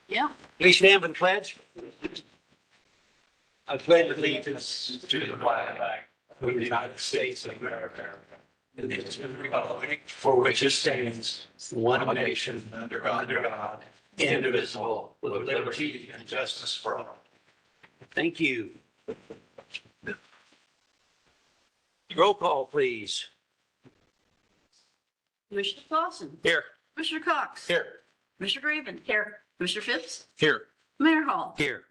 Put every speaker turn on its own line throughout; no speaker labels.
Yeah.
Please stand for the pledge. I pledge allegiance to the flag of the United States of America and to the republic for which it stands, one nation under God, indivisible, with liberty and justice for all. Thank you. Roll call, please.
Commissioner Clausen.
Here.
Commissioner Cox.
Here.
Commissioner Graven. Here. Commissioner Phipps.
Here.
Mayor Hall.
Here.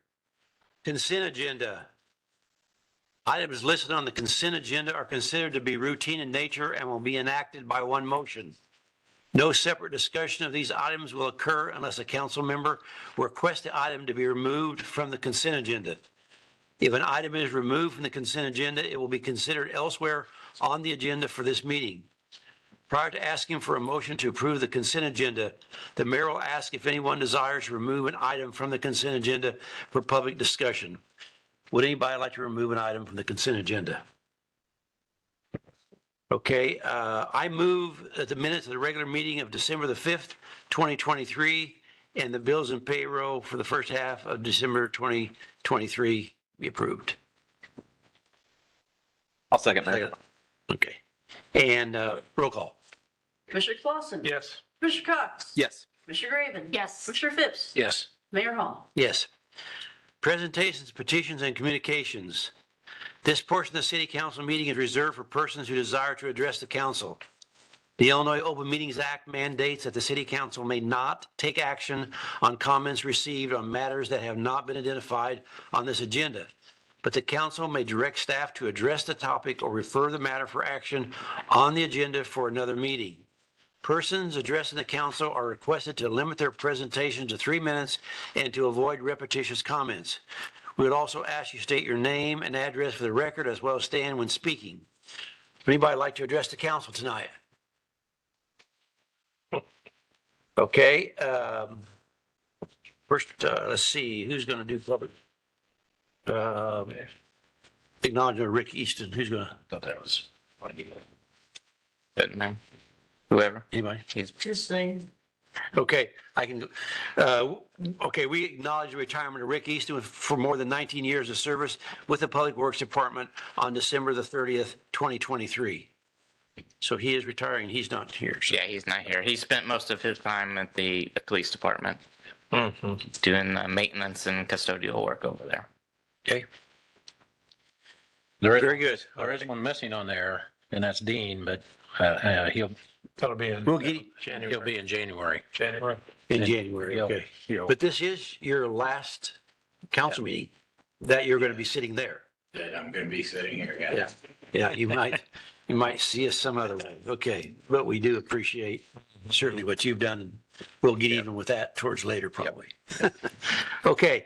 Consent agenda. Items listed on the consent agenda are considered to be routine in nature and will be enacted by one motion. No separate discussion of these items will occur unless a council member requests the item to be removed from the consent agenda. If an item is removed from the consent agenda, it will be considered elsewhere on the agenda for this meeting. Prior to asking for a motion to approve the consent agenda, the mayor will ask if anyone desires to remove an item from the consent agenda for public discussion. Would anybody like to remove an item from the consent agenda? Okay, I move that the minutes of the regular meeting of December the 5th, 2023, and the bills and payroll for the first half of December 2023 be approved.
I'll second that.
Okay. And roll call.
Commissioner Clausen.
Yes.
Commissioner Cox.
Yes.
Commissioner Graven. Yes. Commissioner Phipps.
Yes.
Mayor Hall.
Yes. Presentations, petitions, and communications. This portion of the city council meeting is reserved for persons who desire to address the council. The Illinois Open Meetings Act mandates that the city council may not take action on comments received on matters that have not been identified on this agenda, but the council may direct staff to address the topic or refer the matter for action on the agenda for another meeting. Persons addressing the council are requested to limit their presentation to 3 minutes and to avoid repetitious comments. We would also ask you state your name and address for the record as well as stand when speaking. Would anybody like to address the council tonight? Okay. First, let's see, who's going to do public? Acknowledgement of Rick Easton. Who's going to? Thought that was.
No. Whoever.
Anybody?
Just saying.
Okay, I can, okay, we acknowledge the retirement of Rick Easton for more than 19 years of service with the Public Works Department on December the 30th, 2023. So he is retiring. He's not here. So.
Yeah, he's not here. He spent most of his time at the police department doing maintenance and custodial work over there.
Okay,
There is,
very good.
there is one missing on there, and that's Dean, but
That'll be in
We'll get
he'll be in January.
January.
in January,
He'll-
okay.
he'll-
But this is your last council meeting that you're going to be sitting there.
That I'm gonna be sitting here, guys.
Yeah, you might see us some other way. Okay, but we do appreciate certainly what you've done. And we'll get even with that towards later, probably. Okay,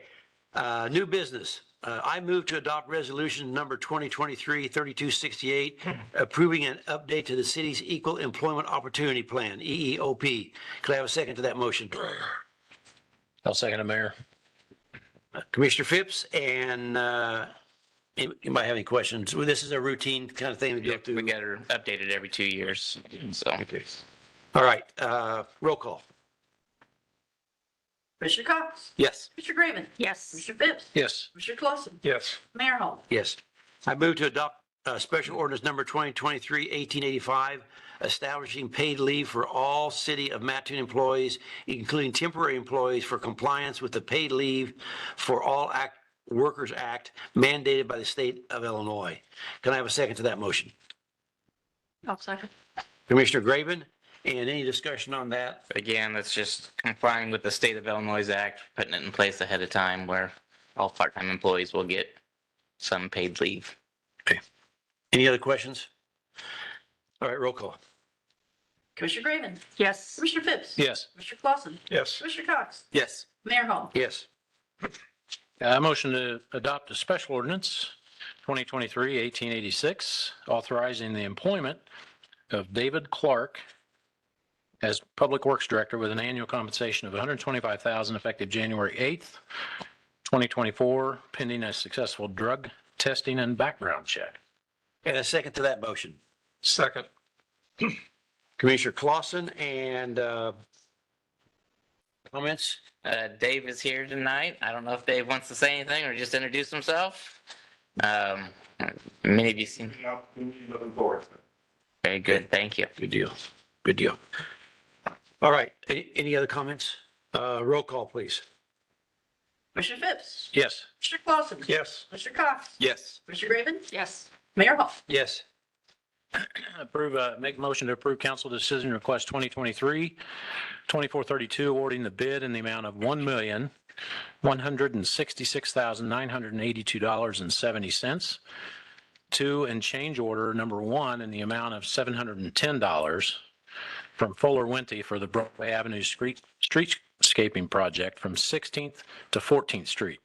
new business. I move to adopt resolution number 2023-3268, approving an update to the city's Equal Employment Opportunity Plan, EEOP. Could I have a second to that motion?
I'll second it, Mayor.
Commissioner Phipps and anybody have any questions? Well, this is a routine kind of thing to go
We
through.
get her updated every 2 years. So
All right, roll call.
Commissioner Cox.
yes.
Commissioner Graven. Yes. Commissioner Phipps.
Yes.
Commissioner Clausen.
Yes.
Mayor Hall.
Yes. I move to adopt special ordinance number 2023-1885, establishing paid leave for all City of Mattoon employees, including temporary employees, for compliance with the Paid Leave for All Workers Act mandated by the state of Illinois. Can I have a second to that motion?
I'll second.
Commissioner Graven, and any discussion on that?
Again, that's just complying with the state of Illinois Act, putting it in place ahead of time where all part-time employees will get some paid leave.
Any other questions? All right, roll call.
Commissioner Graven. Yes. Commissioner Phipps.
Yes.
Commissioner Clausen.
Yes.
Commissioner Cox.
Yes.
Mayor Hall.
Yes.
Motion to adopt a special ordinance, 2023-1886, authorizing the employment of David Clark as Public Works Director with an annual compensation of $125,000 effective January 8th, 2024, pending a successful drug testing and background check.
And a second to that motion.
Second.
Commissioner Clausen and Comments?
Dave is here tonight. I don't know if Dave wants to say anything or just introduce himself. Many of you seen.
Looking forward.
Very good. Thank you.
Good deal. Good deal. All right. Any other comments? Roll call, please.
Commissioner Phipps.
Yes.
Commissioner Clausen.
Yes.
Commissioner Cox.
Yes.
Commissioner Graven. Yes. Mayor Hall.
Yes.
Make a motion to approve council decision request 2023-2432, awarding the bid in the amount of $1,166,982.70 to and change order number 1 in the amount of $710 from Fuller Wente for the Broadway Avenue streetscaping project from 16th to 14th Street,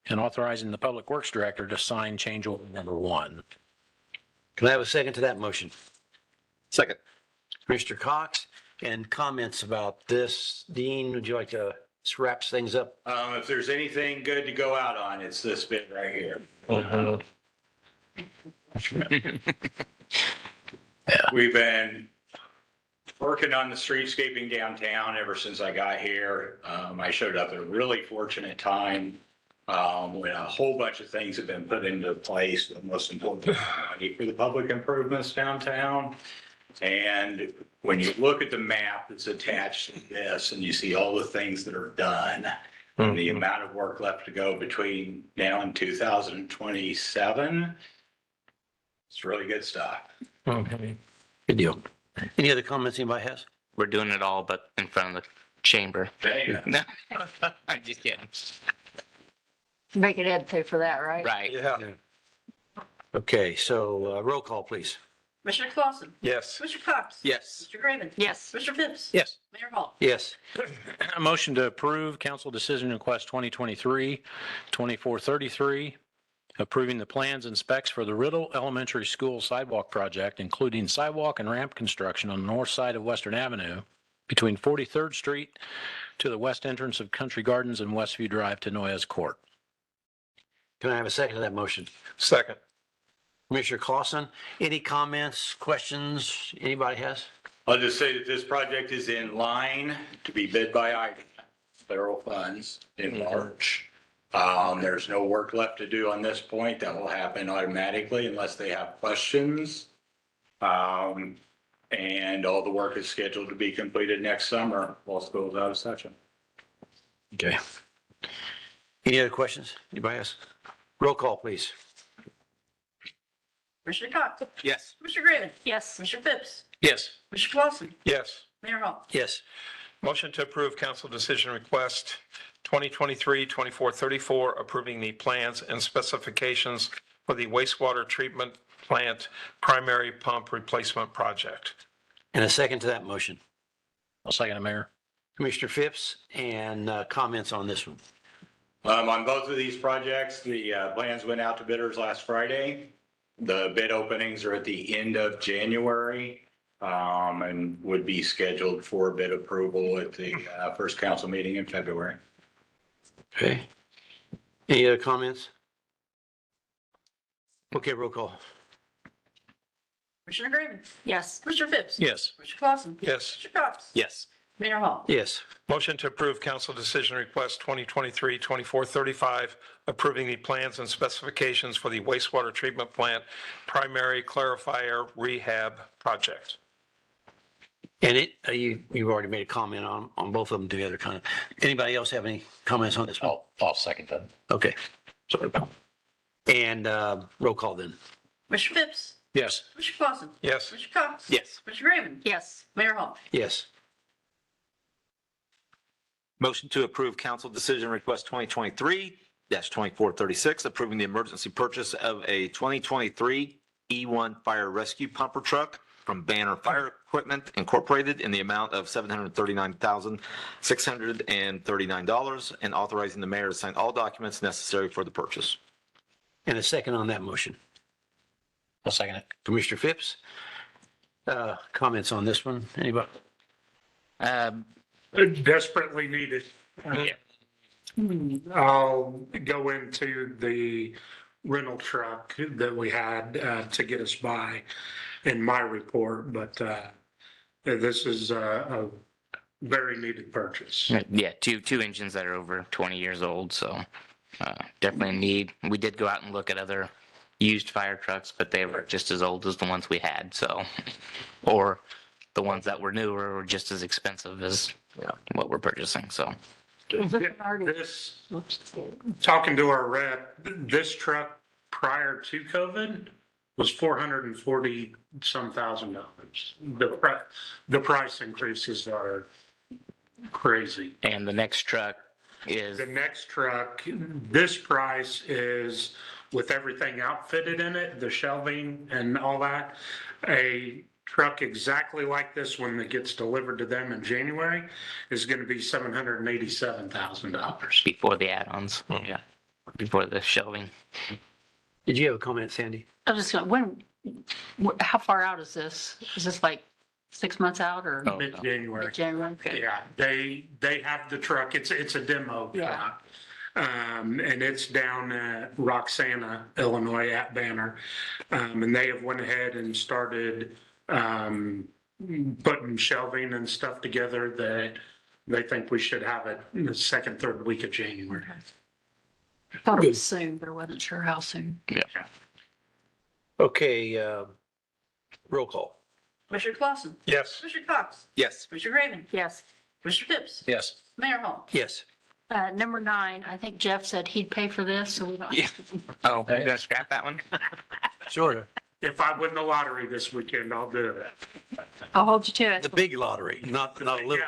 and authorizing the Public Works Director to sign change order number 1.
Can I have a second to that motion?
Second.
Mr. Cox, and comments about this. Dean, would you like to wrap things up?
If there's anything good to go out on, it's this bit right here. We've been working on the streetscaping downtown ever since I got here. I showed up at a really fortunate time when a whole bunch of things have been put into place, the most important money for the public improvements downtown. And when you look at the map that's attached to this and you see all the things that are done, and the amount of work left to go between now and 2027, it's really good stuff.
Okay.
Good deal. Any other comments anybody has?
We're doing it all but in front of the chamber.
Hey,
No, I'm just kidding.
Make it Ed pay for that, right?
Right.
Yeah.
Okay, so roll call, please.
Commissioner Clausen.
Yes.
Commissioner Cox.
Yes.
Mr. Graven. Yes. Mr. Phipps.
Yes.
Mayor Hall.
Yes.
A motion to approve council decision request 2023-2433, approving the plans and specs for the Riddle Elementary School sidewalk project, including sidewalk and ramp construction on the north side of Western Avenue between 43rd Street to the west entrance of Country Gardens and Westview Drive to Noyes Court.
Can I have a second to that motion?
Second.
Commissioner Clausen, any comments, questions anybody has?
I'll just say that this project is in line to be bid by IDA, federal funds in March. There's no work left to do on this point. That will happen automatically unless they have questions. And all the work is scheduled to be completed next summer while school's out of session.
Okay. Any other questions? Anybody else? Roll call, please.
Commissioner Cox.
Yes.
Commissioner Graven. Yes. Commissioner Phipps.
Yes.
Commissioner Clausen.
Yes.
Mayor Hall.
Yes.
Motion to approve council decision request 2023-2434, approving the plans and specifications for the wastewater treatment plant primary pump replacement project.
And a second to that motion.
I'll second it, Mayor.
Commissioner Phipps, and comments on this one.
On both of these projects, the plans went out to bidders last Friday. The bid openings are at the end of January and would be scheduled for bid approval at the first council meeting in February.
Okay. Any other comments? Okay, roll call.
Commissioner Graven. Yes. Commissioner Phipps.
Yes.
Commissioner Clausen.
Yes.
Commissioner Cox.
Yes.
Mayor Hall.
Yes.
Motion to approve council decision request 2023-2435, approving the plans and specifications for the wastewater treatment plant primary clarifier rehab project.
And you've already made a comment on both of them together, kind of. Anybody else have any comments on this one?
I'll second that.
Okay. Sorry. And roll call then.
Commissioner Phipps.
Yes.
Commissioner Clausen.
Yes.
Commissioner Cox.
Yes.
Commissioner Graven. Yes. Mayor Hall.
Yes.
Motion to approve council decision request 2023-2436, approving the emergency purchase of a 2023 E1 fire rescue pumper truck from Banner Fire Equipment Incorporated in the amount of $739,639 and authorizing the mayor to sign all documents necessary for the purchase.
And a second on that motion.
I'll second it.
Commissioner Phipps, comments on this one? Anybody?
Desperately needed. I'll go into the rental truck that we had to get us by in my report, but this is a very needed purchase.
Yeah, two engines that are over 20 years old, so definitely a need. We did go out and look at other used fire trucks, but they were just as old as the ones we had, so, or the ones that were newer were just as expensive as what we're purchasing, so.
This, talking to our rep, this truck prior to COVID was $440 some thousand. The price increases are crazy.
And the next truck is,
The next truck, this price is with everything outfitted in it, the shelving and all that. A truck exactly like this one that gets delivered to them in January is going to be $787,000.
before the add-ons, yeah, before the shelving.
Did you have a comment, Sandy?
I was just going, how far out is this? Is this like 6 months out or
Oh, no.
Mid-January.
January? Okay.
Yeah, they have the truck. It's a demo
Yeah.
truck. And it's down at Roxana, Illinois at Banner. And they have went ahead and started putting shelving and stuff together that they think we should have it in the second, third week of January.
Thought it was soon, but I wasn't sure how soon.
Yeah.
Okay, roll call.
Commissioner Clausen.
Yes.
Commissioner Cox.
Yes.
Commissioner Graven. Yes. Commissioner Phipps.
Yes.
Mayor Hall.
Yes.
Number 9, I think Jeff said he'd pay for this, so we don't.
Yeah. Oh, we're gonna scrap that one?
Sort of.
If I win the lottery this weekend, I'll do it.
I'll hold you to it.
The big lottery, not a little.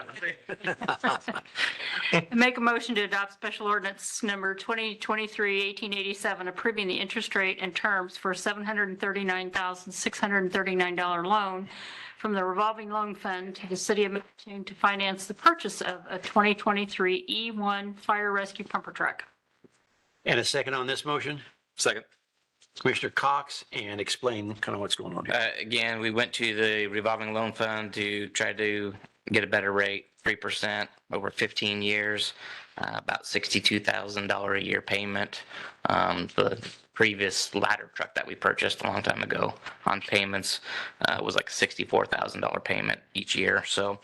Make a motion to adopt special ordinance number 2023-1887, approving the interest rate and terms for $739,639 loan from the revolving loan fund to the city of Mattoon to finance the purchase of a 2023 E1 fire rescue pumper truck.
And a second on this motion?
Second.
Commissioner Cox, and explain kind of what's going on here.
Again, we went to the revolving loan fund to try to get a better rate, 3% over 15 years, about $62,000 a year payment. The previous ladder truck that we purchased a long time ago on payments was like a $64,000 payment each year. So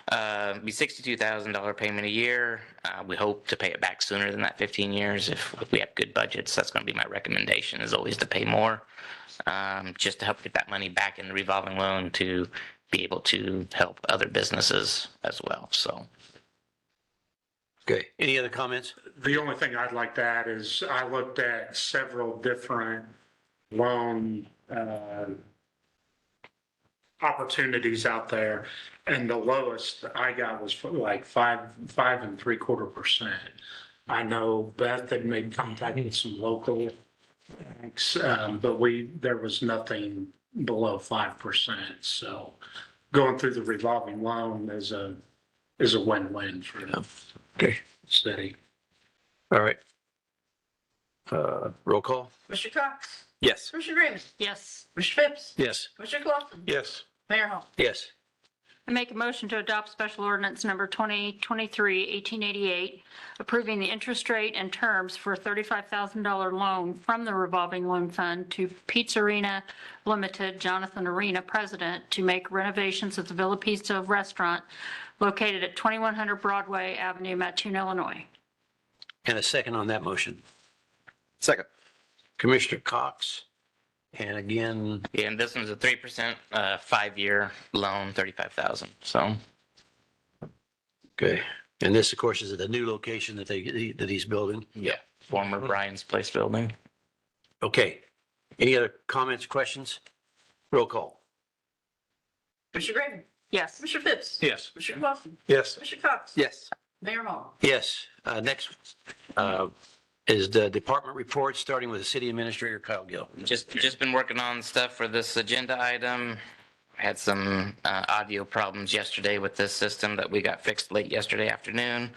be $62,000 payment a year. We hope to pay it back sooner than that 15 years. If we have good budgets, that's going to be my recommendation, is always to pay more, just to help get that money back in the revolving loan to be able to help other businesses as well. So.
Okay, any other comments?
The only thing I'd like to add is I looked at several different loan opportunities out there, and the lowest I got was for like 5.75%. I know Beth had made contact with some local banks, but there was nothing below 5%. So going through the revolving loan is a win-win for the
Okay,
city.
all right. Roll call?
Commissioner Cox.
Yes.
Commissioner Graven. Yes. Commissioner Phipps.
Yes.
Commissioner Clausen.
Yes.
Mayor Hall.
Yes.
I make a motion to adopt special ordinance number 2023-1888, approving the interest rate and terms for a $35,000 loan from the revolving loan fund to Pizzarina Limited, Jonathan Arena, President, to make renovations at the Villa Pizza restaurant located at 2100 Broadway Avenue, Mattoon, Illinois.
And a second on that motion.
Second.
Commissioner Cox, and again,
Yeah, and this one's a 3%, 5-year loan, 35,000. So
okay. And this, of course, is at the new location that he's building.
yeah, former Brian's Place building.
Okay. Any other comments, questions? Roll call.
Commissioner Graven. Yes. Commissioner Phipps.
Yes.
Commissioner Clausen.
Yes.
Commissioner Cox.
Yes.
Mayor Hall.
Yes. Next is the department report, starting with the city administrator, Kyle Gill.
Just been working on stuff for this agenda item. Had some audio problems yesterday with this system that we got fixed late yesterday afternoon.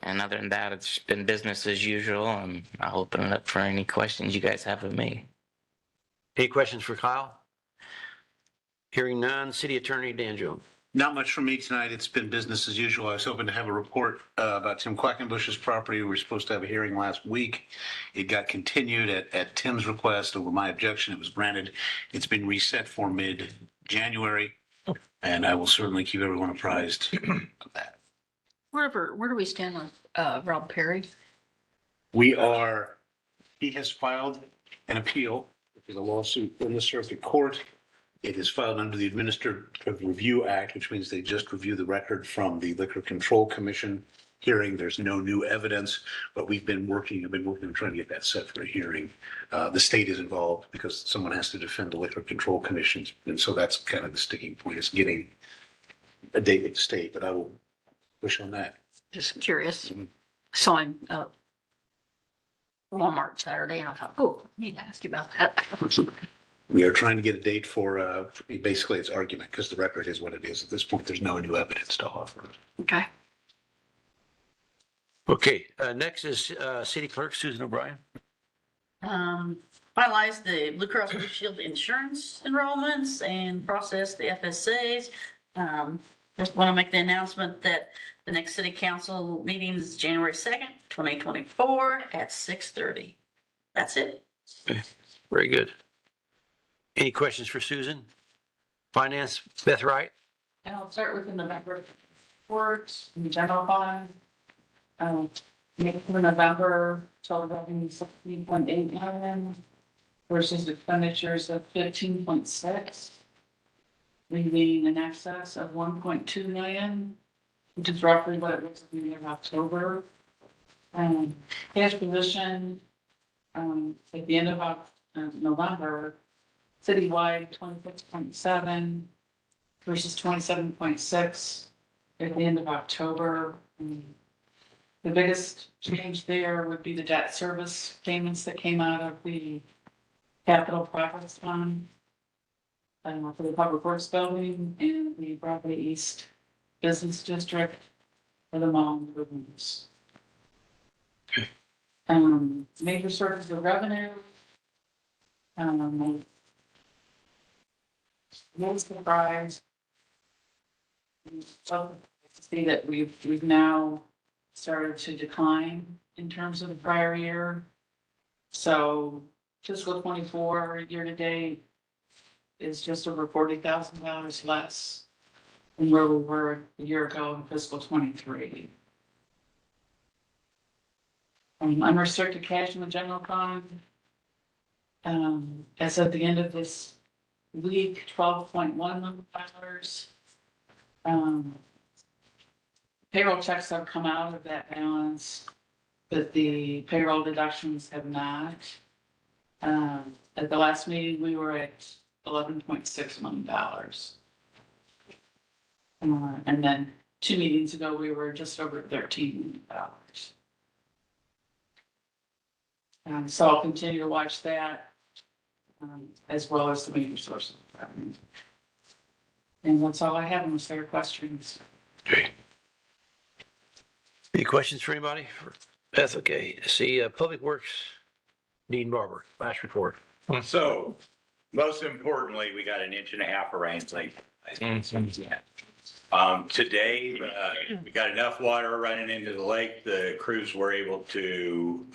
And other than that, it's been business as usual, and I'll open it up for any questions you guys have of me.
Any questions for Kyle? Hearing none, city attorney Dan Jones.
Not much from me tonight. It's been business as usual. I was hoping to have a report about Tim Quackenbush's property. We were supposed to have a hearing last week. It got continued at Tim's request. Over my objection, it was granted. It's been reset for mid-January. And I will certainly keep everyone apprised of that.
Where do we stand on Rob Perry?
He has filed an appeal, which is a lawsuit in the circuit court. It is filed under the Administrative Review Act, which means they just review the record from the Liquor Control Commission hearing. There's no new evidence, but I've been working on trying to get that set for a hearing. The state is involved because someone has to defend the Liquor Control Commission. And so that's kind of the sticking point, is getting a date with the state, but I will push on that.
Just curious. Saw him Walmart Saturday and I thought, oh, I need to ask you about that.
We are trying to get a date for, basically it's argument, because the record is what it is. At this point, there's no new evidence to offer.
Okay.
Okay, next is City Clerk Susan O'Brien.
Finalize the Blue Cross Blue Shield insurance enrollments and process the FSAs. Just want to make the announcement that the next city council meeting is January 2nd, 2024 at 6:30. That's it.
Very good. Any questions for Susan? Finance, Beth Wright?
And I'll start with the November reports in the general fund. For November, total revenue 16.8 million versus expenditures of 15.6, leaving an excess of 1.2 million, which is roughly what it was at the end of October. Cash position at the end of November, citywide 26.7 versus 27.6 at the end of October. The biggest change there would be the debt service payments that came out of the capital projects fund for the public works building and the Broadway East Business District for the mall improvements. Major sources of revenue. No surprise. See that we've now started to decline in terms of the prior year. So fiscal 24 year to date is just over $40,000 less than where we were a year ago in fiscal 23. Unrestricted cash in the general fund. As of the end of this week, $12.1 million. Payroll checks have come out of that balance, but the payroll deductions have not. At the last meeting, we were at $11.6 million. And then 2 meetings ago, we were just over $13 million. So I'll continue to watch that, as well as the major sources of revenue. And that's all I have unless there are questions.
Okay. Any questions for anybody? Beth, okay. See, Public Works, Dean Barber, last report.
So, most importantly, we got 1.5 inches of rain lately. Today, we got enough water running into the lake. The crews were able to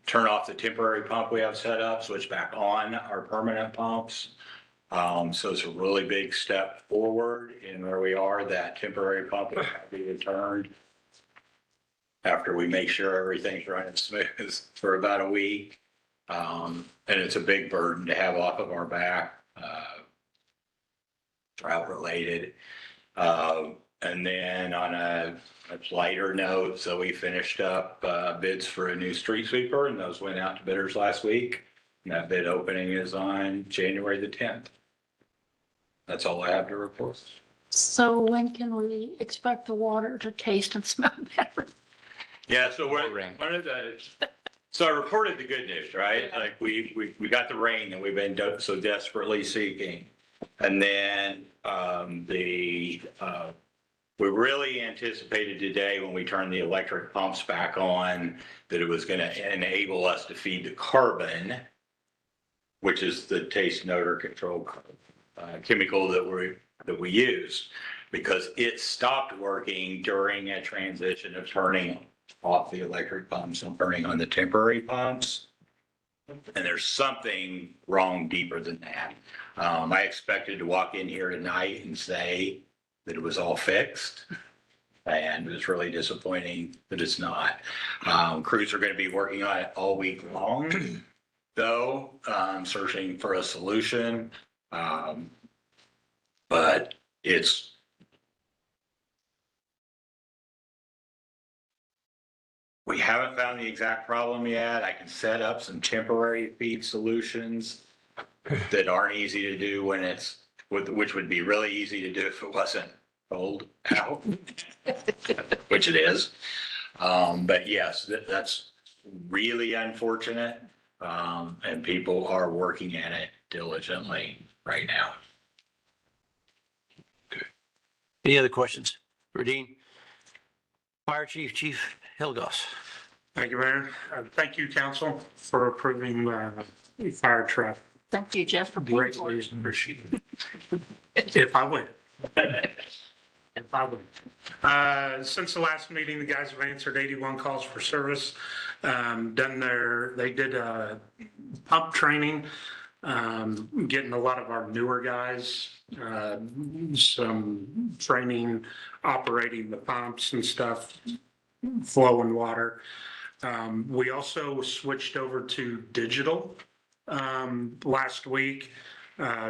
turn off the temporary pump we have set up, switch back on our permanent pumps. So it's a really big step forward in where we are. That temporary pump will be returned after we make sure everything's running smooth for about a week. And it's a big burden to have off of our back, drought related. And then on a lighter note, so we finished up bids for a new street sweeper, and those went out to bidders last week. And that bid opening is on January the 10th. That's all I have to report.
So when can we expect the water to taste and smell better?
Yeah, so
More rain.
so I reported the good news, right? Like we got the rain that we've been so desperately seeking. And then we really anticipated today when we turned the electric pumps back on that it was going to enable us to feed the carbon, which is the taste and odor control chemical that we use, because it stopped working during a transition of turning off the electric pumps and turning on the temporary pumps. And there's something wrong deeper than that. I expected to walk in here tonight and say, that it was all fixed. And it was really disappointing that it's not. Crews are going to be working on it all week long, though, searching for a solution. But it's, we haven't found the exact problem yet. I can set up some temporary feed solutions that aren't easy to do when it's, which would be really easy to do if it wasn't cold out, which it is. But yes, that's really unfortunate. And people are working at it diligently right now.
Any other questions for Dean? Fire Chief, Chief Hilgos.
Thank you, Mayor. Thank you, council, for approving the fire truck.
Thank you, Jeff, for being for
Greatly
it.
appreciated. If I win. If I win. Since the last meeting, the guys have answered 81 calls for service. They did pump training, getting a lot of our newer guys, some training, operating the pumps and stuff, flowing water. We also switched over to digital last week.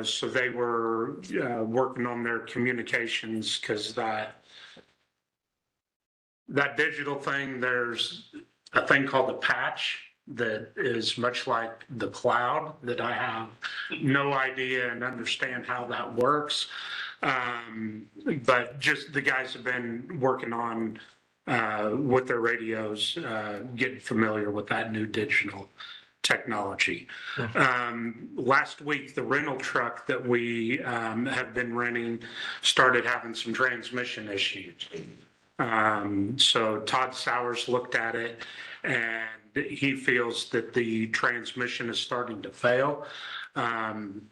So they were working on their communications because that digital thing, there's a thing called the patch that is much like the cloud that I have no idea and understand how that works. But just the guys have been working on with their radios, getting familiar with that new digital technology. Last week, the rental truck that we have been renting started having some transmission issues. So Todd Sowers looked at it and he feels that the transmission is starting to fail.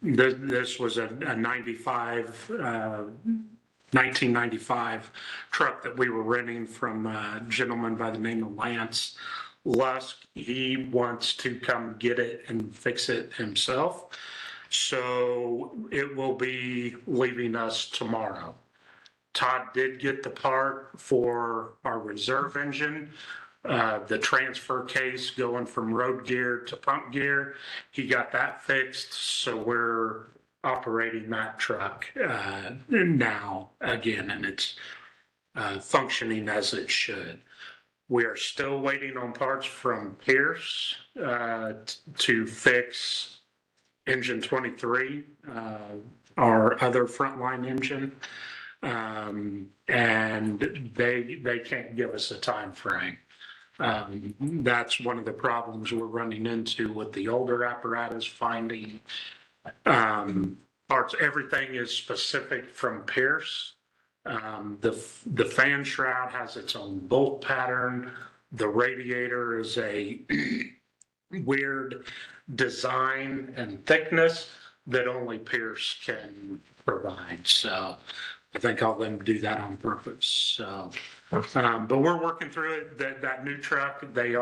This was a 1995 truck that we were renting from a gentleman by the name of Lance Lusk. He wants to come get it and fix it himself. So it will be leaving us tomorrow. Todd did get the part for our reserve engine, the transfer case going from road gear to pump gear. He got that fixed. So we're operating that truck now again, and it's functioning as it should. We are still waiting on parts from Pierce to fix engine 23, our other frontline engine. And they can't give us a time frame. That's one of the problems we're running into with the older apparatus, finding parts. Everything is specific from Pierce. The fan shroud has its own bolt pattern. The radiator is a weird design and thickness that only Pierce can provide. So I think I'll let them do that on purpose. So, but we're working through it. That new truck, they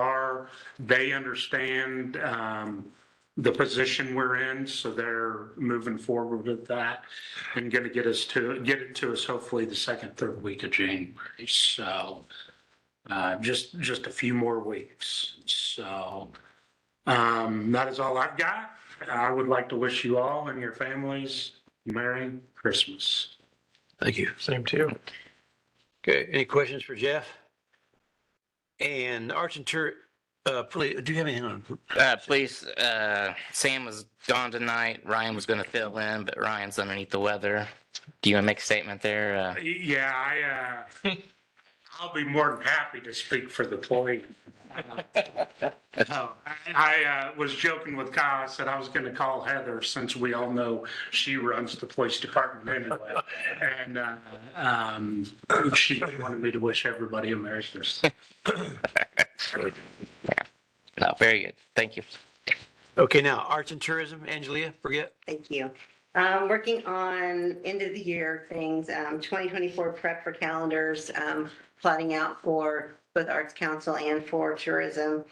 understand the position we're in, so they're moving forward with that and going to get it to us hopefully the second, third week of January. So just a few more weeks. So that is all I've got. I would like to wish you all and your families Merry Christmas.
Thank you.
Same to you.
Okay, any questions for Jeff? And Arts and Tour, please, do you have anything on?
Please, Sam was gone tonight. Ryan was going to fill in, but Ryan's underneath the weather. Do you want to make a statement there?
Yeah, I'll be more than happy to speak for the police. I was joking with Kyle. I said I was going to call Heather since we all know she runs the police department anyway. And she wanted me to wish everybody a Merry Christmas.
No, very good. Thank you.
Okay, now, Arts and Tourism, Angelia, forget.
Thank you. Working on end of the year things, 2024 prep for calendars, plotting out for both Arts Council and for tourism.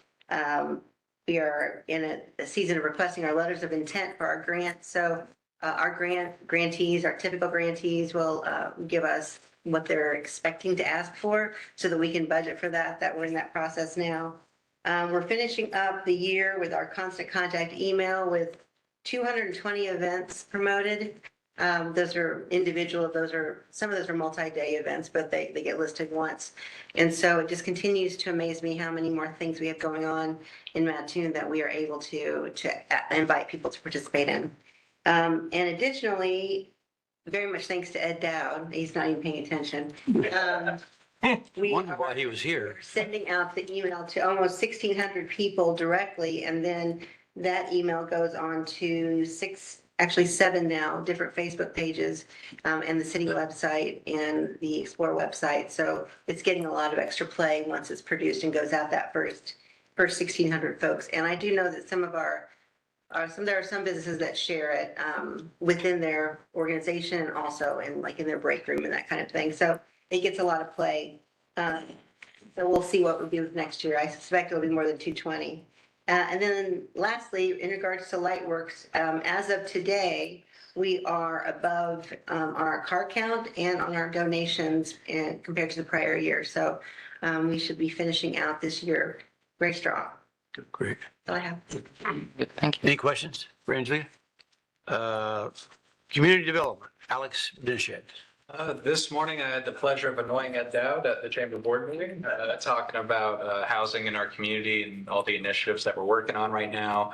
We are in a season of requesting our letters of intent for our grants. So our grantees, our typical grantees will give us what they're expecting to ask for so that we can budget for that, that we're in that process now. We're finishing up the year with our constant contact email with 220 events promoted. Those are individual, some of those are multi-day events, but they get listed once. And so it just continues to amaze me how many more things we have going on in Mattoon that we are able to invite people to participate in. And additionally, very much thanks to Ed Dowd, he's not even paying attention. We
Wondered why he was here.
are sending out the email to almost 1,600 people directly, and then that email goes on to 7 now, different Facebook pages, and the city website and the Explore website. So it's getting a lot of extra play once it's produced and goes out that first 1,600 folks. And I do know that there are some businesses that share it within their organization and also in their break room and that kind of thing. So it gets a lot of play. So we'll see what we'll do with next year. I suspect it'll be more than 220. And then lastly, in regards to Lightworks, as of today, we are above on our car count and on our donations compared to the prior year. So we should be finishing out this year very strong.
Great.
That's all I have.
Good, thank you.
Any questions for Angela? Community development, Alex Dinshed.
This morning, I had the pleasure of annoying Ed Dowd at the Chamber Board meeting, talking about housing in our community and all the initiatives that we're working on right now.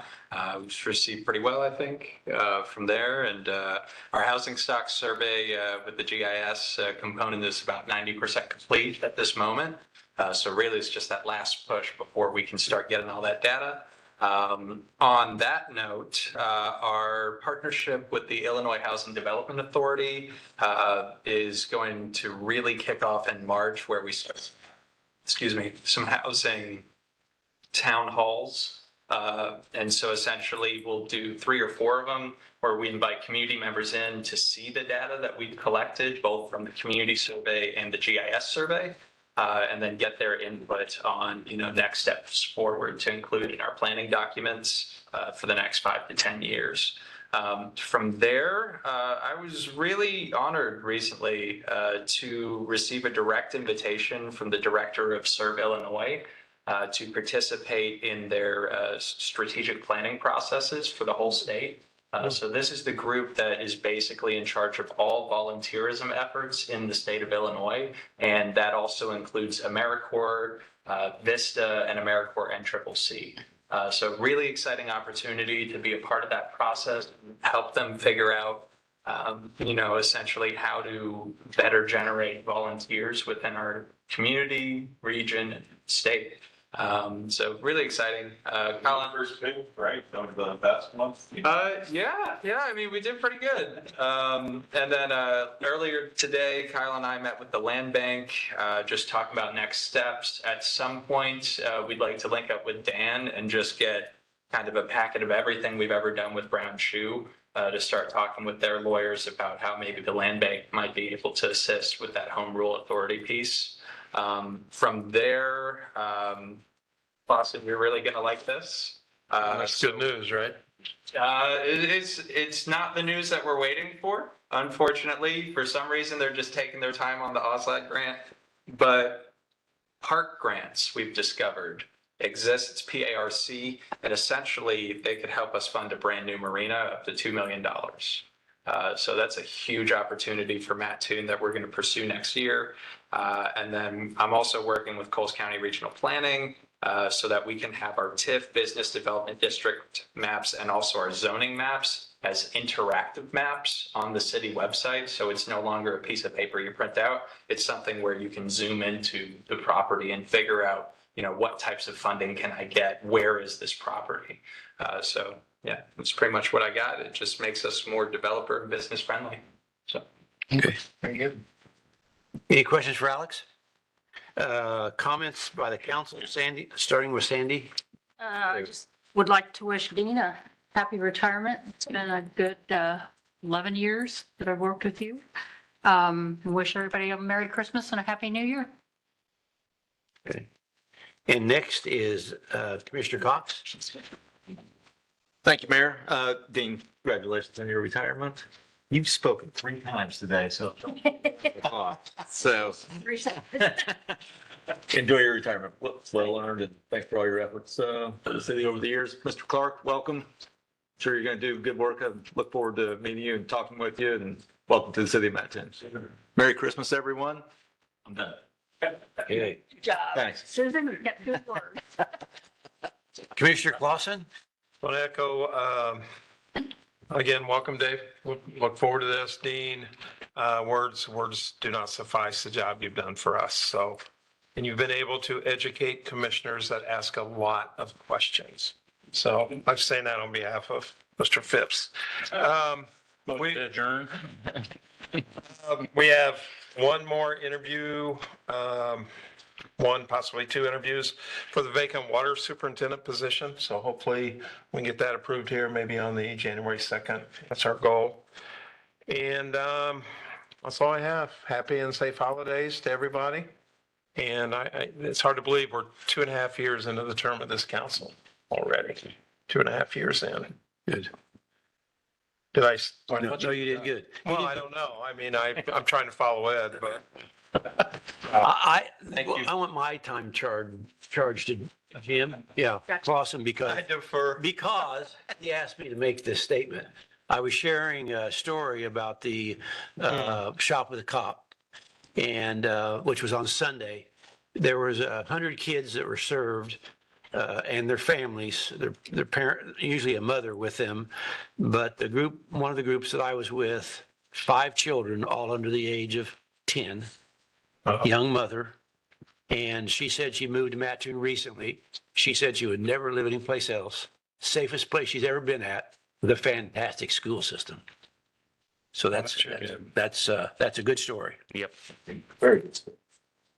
We've received pretty well, I think, from there. And our housing stock survey with the GIS component is about 90% complete at this moment. So really, it's just that last push before we can start getting all that data. On that note, our partnership with the Illinois Housing Development Authority is going to really kick off in March, where we start, some housing town halls. And so essentially we'll do 3 or 4 of them where we invite community members in to see the data that we've collected, both from the community survey and the GIS survey. And then get their input on, next steps forward to include in our planning documents for the next 5 to 10 years. From there, I was really honored recently to receive a direct invitation from the director of Serve Illinois to participate in their strategic planning processes for the whole state. So this is the group that is basically in charge of all volunteerism efforts in the state of Illinois. And that also includes AmeriCorps, Vista, and AmeriCorps NCCC. So really exciting opportunity to be a part of that process, help them figure out, essentially how to better generate volunteers within our community, region, and state. So really exciting. Colin,
First pick, right? Of the best month.
yeah. I mean, we did pretty good. And then earlier today, Kyle and I met with the land bank, just talking about next steps. At some point, we'd like to link up with Dan and just get kind of a packet of everything we've ever done with Brown Shoe to start talking with their lawyers about how maybe the land bank might be able to assist with that home rule authority piece. From there, Boston, you're really going to like this.
That's good news, right?
It's not the news that we're waiting for. Unfortunately, for some reason, they're just taking their time on the OSLAD grant. But park grants, we've discovered, exist. It's PARC, and essentially they could help us fund a brand new marina up to $2 million. So that's a huge opportunity for Mattoon that we're going to pursue next year. And then I'm also working with Coles County Regional Planning so that we can have our TIF Business Development District maps and also our zoning maps as interactive maps on the city website. So it's no longer a piece of paper you print out. It's something where you can zoom into the property and figure out, what types of funding can I get? Where is this property? So yeah, that's pretty much what I got. It just makes us more developer and business friendly. So.
Okay.
Very good.
Any questions for Alex? Comments by the council, Sandy, starting with Sandy?
I just would like to wish Dean a happy retirement. It's been a good 11 years that I've worked with you. Wish everybody a Merry Christmas and a Happy New Year.
Okay. And next is Commissioner Cox.
Thank you, Mayor. Dean, congratulations on your retirement. You've spoken 3 times today, so. So enjoy your retirement. Well earned, and thanks for all your efforts for the city over the years. Mr. Clark, welcome. Sure you're going to do good work. I look forward to meeting you and talking with you, and welcome to the city of Mattapan. Merry Christmas, everyone. I'm done.
Okay.
Good job.
Thanks.
Susan, you got good work.
Commissioner Clausen?
Want to echo, again, welcome, Dave. Look forward to this. Dean, words do not suffice the job you've done for us. So, and you've been able to educate commissioners that ask a lot of questions. So I'm saying that on behalf of Mr. Phipps.
Motion to adjourn.
We have one more interview, one, possibly 2 interviews for the vacant water superintendent position. So hopefully we can get that approved here, maybe on the January 2nd. That's our goal. And that's all I have. Happy and safe holidays to everybody. And it's hard to believe we're 2.5 years into the term of this council already. 2.5 years in.
Good.
Did I?
No, you did good.
Well, I don't know. I mean, I'm trying to follow Ed, but.
I
Thank you.
want my time charged to Jim. Yeah, Clausen, because
I defer.
because he asked me to make this statement. I was sharing a story about the shop with a cop, and which was on Sunday. There was 100 kids that were served, and their families, their parent, usually a mother with them. But the group, one of the groups that I was with, 5 children, all under the age of 10, young mother. And she said she moved to Mattoon recently. She said she would never live anyplace else. Safest place she's ever been at, with a fantastic school system. So that's a good story.
Yep.
Very good.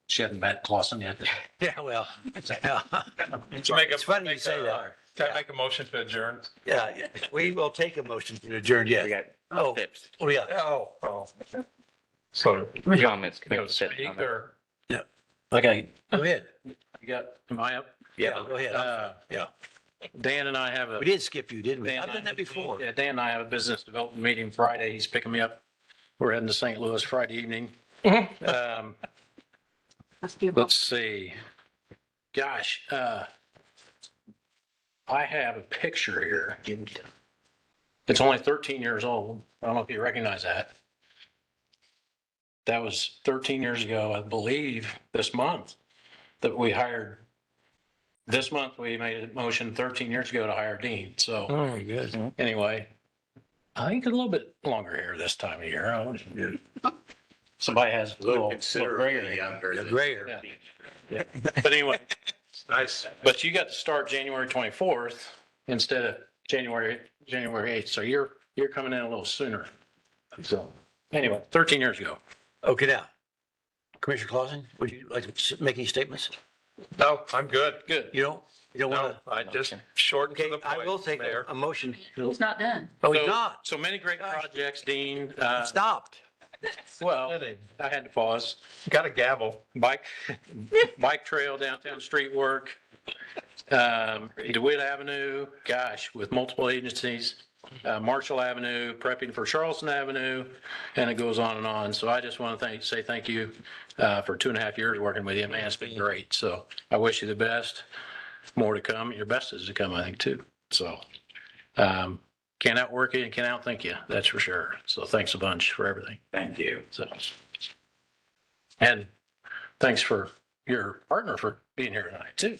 She hasn't met Clausen yet.
Yeah, well,
It's
funny you say that.
Can I make a motion to adjourn?
Yeah, we will take a motion to adjourn, yes. Oh,
Phipps.
oh, yeah.
Oh. So.
Comments.
You know, speak or?
Okay,
Go ahead.
you got, am I up?
Yeah, go ahead. Yeah.
Dan and I have a.
We did skip you, didn't we?
Dan
I've
and I-
done that before.
Yeah, Dan and I have a business development meeting Friday. He's picking me up. We're heading to St. Louis Friday evening. Let's see. Gosh, I have a picture here. It's only 13 years old. I don't know if you recognize that. That was 13 years ago, I believe, this month that we hired. This month, we made a motion 13 years ago to hire Dean. So
Oh, good.
anyway, I think a little bit longer hair this time of year. Somebody has a little gray hair.
younger.
The grayer.
Yeah. But anyway,
Nice.
but you got to start January 24th instead of January 8th. So you're coming in a little sooner. So anyway, 13 years ago.
Okay, now, Commissioner Clausen, would you like to make any statements?
No, I'm good.
Good.
You don't
No,
want
I just shorten to
to?
the
Okay, I
point.
will take
Mayor.
a motion.
He's not done.
Oh, he's
So-
not.
So many great projects, Dean.
Stopped.
Well, I had to pause.
Got a gavel.
Bike trail, downtown street work, DeWitt Avenue, gosh, with multiple agencies, Marshall Avenue, prepping for Charleston Avenue, and it goes on and on. So I just want to say thank you for 2.5 years working with you, man. It's been great. So I wish you the best. More to come. Your best is to come, I think, too. So can't outwork you and can't outthink you. That's for sure. So thanks a bunch for everything.
Thank you.
So, and thanks for your partner for being here tonight too.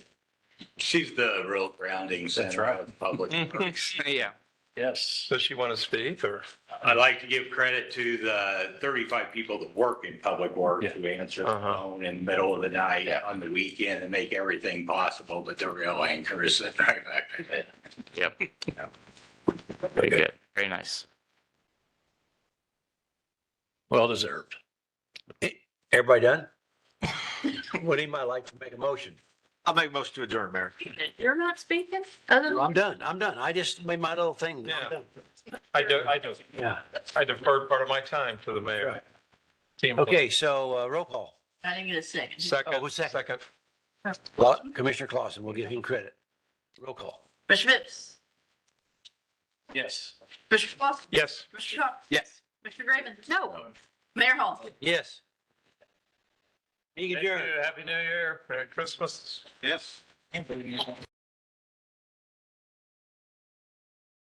She's the real grounding center
right.
of public works.
Yeah.
Yes.
Does she want to speak or?
I'd like to give credit to the 35 people that work in public works
Yeah.
who answer the
Uh-huh.
phone in the middle of the night on the weekend and make everything possible, but the real anchors that drive back.
Yep. Very good. Very nice.
Well deserved.
Everybody done? Would anybody like to make a motion?
I'll make a motion to adjourn, Mayor.
You're not speaking? Other than
I'm done. I just made my little thing. I'm
Yeah.
done.
I deferred part of my time to the mayor.
Right.
Team.
Okay, so roll call.
I didn't get a second.
Second,
who's second?
second.
Commissioner Clausen, we'll give him credit. Roll call.
Commissioner Phipps,
Yes.
Mr. Clausen.
Yes.
Mr. Cox.
Yes.
Mr. Graven.
No.
Mayor Hall.
Yes. Meeting adjourned.
Happy New Year. Merry Christmas.
Yes.